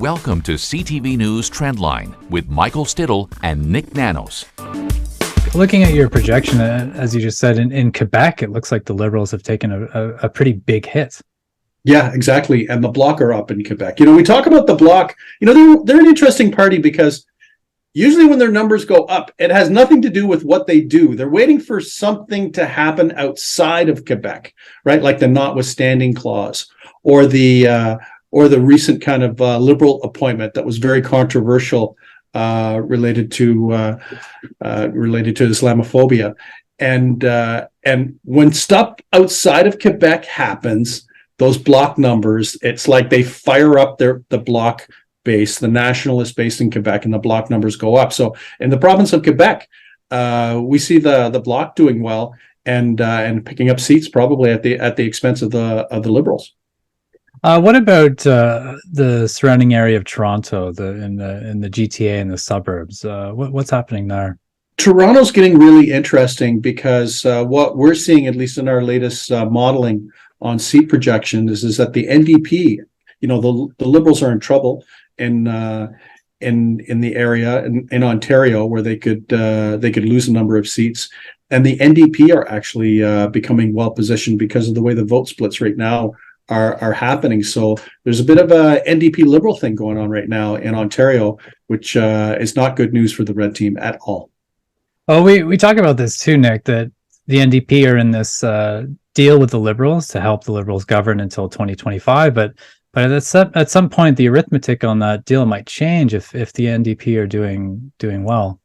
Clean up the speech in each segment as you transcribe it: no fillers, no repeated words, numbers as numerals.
Welcome to CTV News Trendline with Michael Stittle and Nick Nanos. Looking at your projection, as you just said, in Quebec, it looks like the Liberals have taken a pretty big hit. Yeah, exactly. And the Bloc are up in Quebec. We talk about the Bloc. They're an interesting party because usually when their numbers go up, it has nothing to do with what they do. They're waiting for something to happen outside of Quebec, right? Like the notwithstanding clause or the recent kind of Liberal appointment that was very controversial related to Islamophobia. And when stuff outside of Quebec happens, those Bloc numbers, it's like they fire up the Bloc base, the nationalist base in Quebec, and the Bloc numbers go up. So in the province of Quebec, we see the Bloc doing well and picking up seats probably at the expense of the Liberals. What about the surrounding area of Toronto, in the GTA and the suburbs? What's happening there? Toronto's getting really interesting because what we're seeing, at least in our latest modeling on seat projections, is that the NDP, the Liberals are in trouble in the area in Ontario, where they could lose a number of seats, and the NDP are actually becoming well positioned because of the way the vote splits right now are happening. So there's a bit of a NDP Liberal thing going on right now in Ontario, which is not good news for the Red Team at all. Oh, we talk about this too, Nick, that the NDP are in this deal with the Liberals to help the Liberals govern until 2025, but at some point the arithmetic on that deal might change if the NDP are doing well.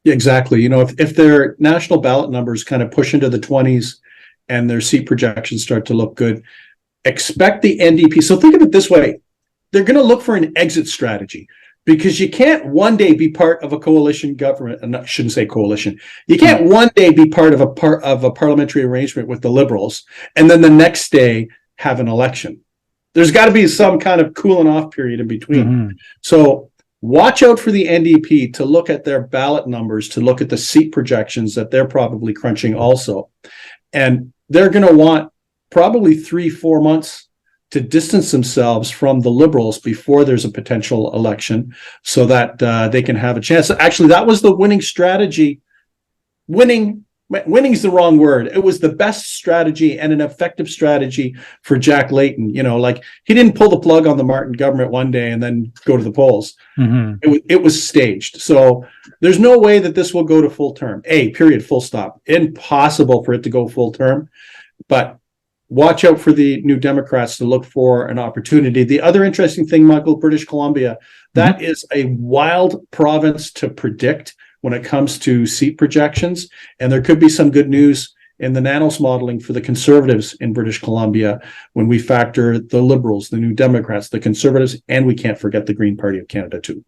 Yeah, exactly. If their national ballot numbers kind of push into the 20s and their seat projections start to look good, expect the NDP. So think of it this way. They're going to look for an exit strategy, because you can't one day be part of a coalition government. And I shouldn't say coalition. You can't one day be part of a parliamentary arrangement with the Liberals and then the next day have an election. There's got to be some kind of cooling off period in between. Mm-hmm. So watch out for the NDP to look at their ballot numbers, to look at the seat projections that they're probably crunching also. And they're going to want probably 3-4 months to distance themselves from the Liberals before there's a potential election, so that they can have a chance. Actually, that was the winning strategy. Winning is the wrong word. It was the best strategy and an effective strategy for Jack Layton. He didn't pull the plug on the Martin government one day and then go to the polls. Mm-hmm. It was staged. So there's no way that this will go to full term. Period, full stop. Impossible for it to go full term. But watch out for the New Democrats to look for an opportunity. The other interesting thing, Michael, British Columbia, that is a wild province to predict when it comes to seat projections. And there could be some good news in the Nanos modeling for the Conservatives in British Columbia when we factor the Liberals, the New Democrats, the Conservatives, and we can't forget the Green Party of Canada too.